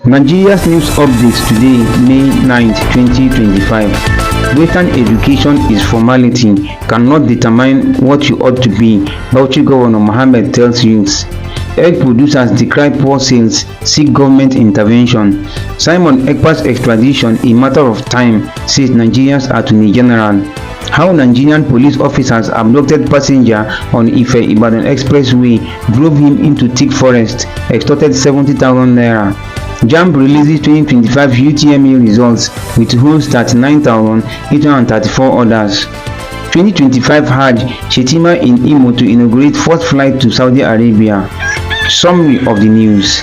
Nigeria's news updates today, May 9, 2025. Western education is formality, cannot determine what you ought to be, Bauchi Governor Mohammed tells youths. Egg producers decry poor sales, seek government intervention. Simon Ekpa's extradition a matter of time, says Nigeria's Attorney General. How Nigerian police officers abducted passenger on Ife-Ibadan Expressway, drove him into thick forest, extorted 70,000 naira. JAMB releases 2025 UTME results, withholds 39,834 orders. 2025 Hajj, Shettima in Imo to inaugurate first flight to Saudi Arabia. Summary of the news.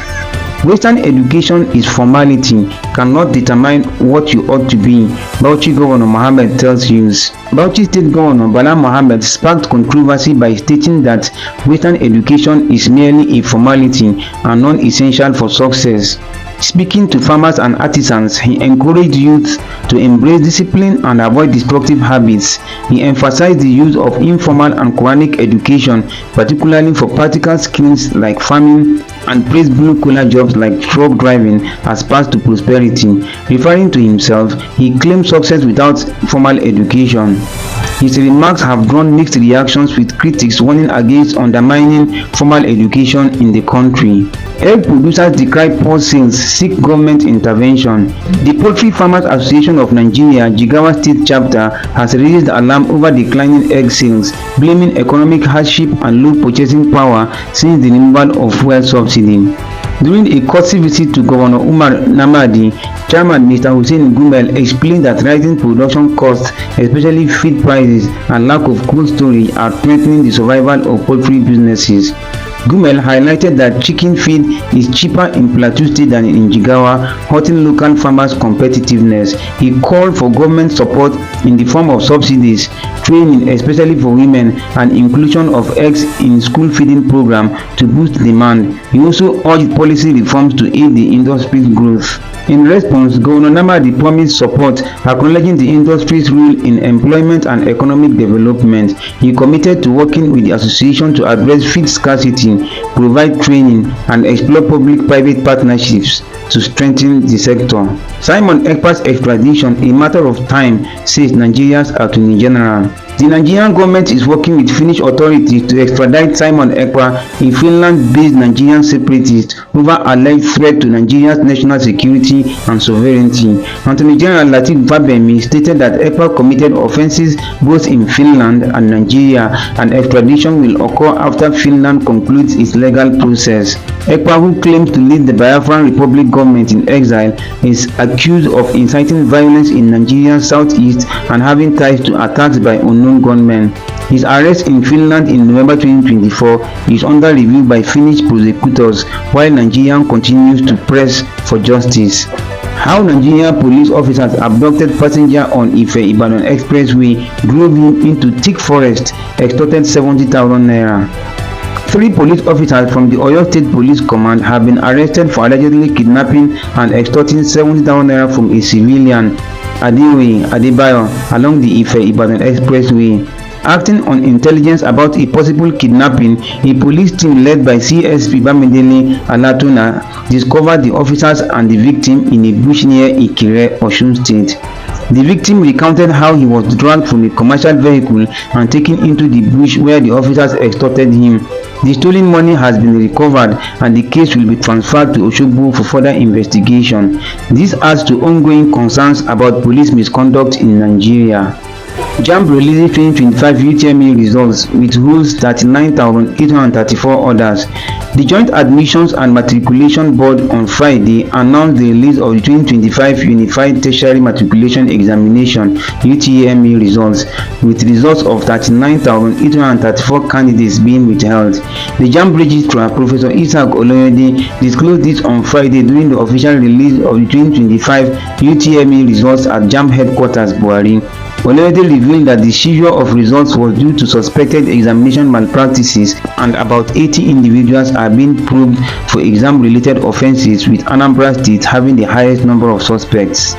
Western education is formality, cannot determine what you ought to be, Bauchi Governor Mohammed tells youths. Bauchi State Governor Bala Mohammed sparked controversy by stating that Western education is merely a formality and non-essential for success. Speaking to farmers and artisans, he encouraged youth to embrace discipline and avoid destructive habits. He emphasized the use of informal and Quranic education, particularly for practical skills like farming, and praised blue-collar jobs like truck driving as paths to prosperity. Referring to himself, he claimed success without formal education. His remarks have drawn mixed reactions, with critics warning against undermining formal education in the country. Egg producers decry poor sales, seek government intervention. The Poultry Farmers Association of Nigeria, Jigawa State Chapter, has raised alarm over declining egg sales, blaming economic hardship and low purchasing power since the removal of fuel subsidy. During a courtesy visit to Governor Umar Namadi, Chairman Mr. Hussein Gumel explained that rising production costs, especially feed prices and lack of cold storage, are threatening the survival of poultry businesses. Gumel highlighted that chicken feed is cheaper in Plateau State than in Jigawa, hurting local farmers' competitiveness. He called for government support in the form of subsidies, training especially for women, and inclusion of eggs in school feeding program to boost demand. He also urged policy reforms to aid the industry's growth. In response, Governor Namadi promised support, acknowledging the industry's role in employment and economic development. He committed to working with the association to address feed scarcity, provide training, and explore public-private partnerships to strengthen the sector. Simon Ekpa's extradition a matter of time, says Nigeria's Attorney General. The Nigerian government is working with Finnish authorities to extradite Simon Ekpa, a Finland-based Nigerian separatist, over alleged threat to Nigeria's national security and sovereignty. Attorney General Lateef Fagbemi stated that Ekpa committed offences both in Finland and Nigeria, and extradition will occur after Finland concludes its legal process. Ekpa, who claims to lead the Biafran Republic government in exile, is accused of inciting violence in Nigeria's southeast and having ties to attacks by unknown gunmen. His arrest in Finland in November 2024 is under review by Finnish prosecutors, while Nigeria continues to press for justice. How Nigerian police officers abducted passenger on Ife-Ibadan Expressway, drove him into thick forest, extorted 70,000 naira. 3 police officers from the Oyo State Police Command have been arrested for allegedly kidnapping and extorting 70,000 naira from a civilian, Adebayo, along the Ife-Ibadan Expressway. Acting on intelligence about a possible kidnapping, a police team led by CSP Bamidele Alatona discovered the officers and the victim in a bush near Ikire, Osun State. The victim recounted how he was dragged from a commercial vehicle and taken into the bush where the officers extorted him. The stolen money has been recovered and the case will be transferred to Osogbo for further investigation. This adds to ongoing concerns about police misconduct in Nigeria. JAMB releases 2025 UTME results, withholds 39,834 orders. The Joint Admissions and Matriculation Board on Friday announced the release of the 2025 Unified Tertiary Matriculation Examination (UTME) results, with results of 39,834 candidates being withheld. The JAMB registrar, Professor Isaac Oloyede, disclosed this on Friday during the official release of the 2025 UTME results at JAMB headquarters, Buhari. Oloyede revealed that the seizure of results was due to suspected examination malpractices, and about 80 individuals are being probed for exam-related offences, with Anambra State having the highest number of suspects.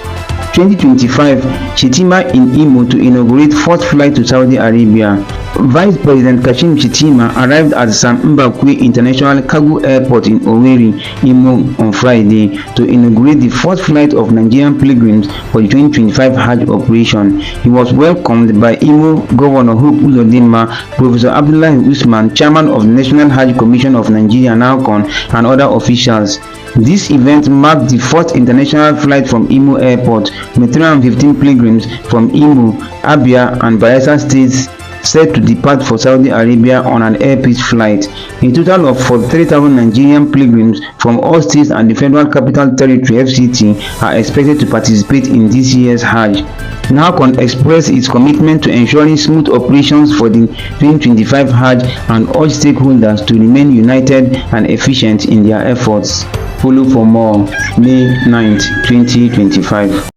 2025, Shettima in Imo to inaugurate fourth flight to Saudi Arabia. Vice President Kashim Shettima arrived at Sam Mbakwe International Cargo Airport in Owerri, Imo on Friday to inaugurate the fourth flight of Nigerian pilgrims for the 2025 Hajj operation. He was welcomed by Imo Governor Hope Uzodinma, Professor Abdullahi Usman, Chairman of the National Hajj Commission of Nigeria (NAHCON), and other officials. This event marked the fourth international flight from Imo Airport, with 315 pilgrims from Imo, Abia, and Bayelsa states set to depart for Saudi Arabia on an Air Peace flight. A total of 43,000 Nigerian pilgrims from all states and the Federal Capital Territory (FCT) are expected to participate in this year's Hajj. NAHCON expressed its commitment to ensuring smooth operations for the 2025 Hajj and urged stakeholders to remain united and efficient in their efforts. Follow for more. May 9, 2025.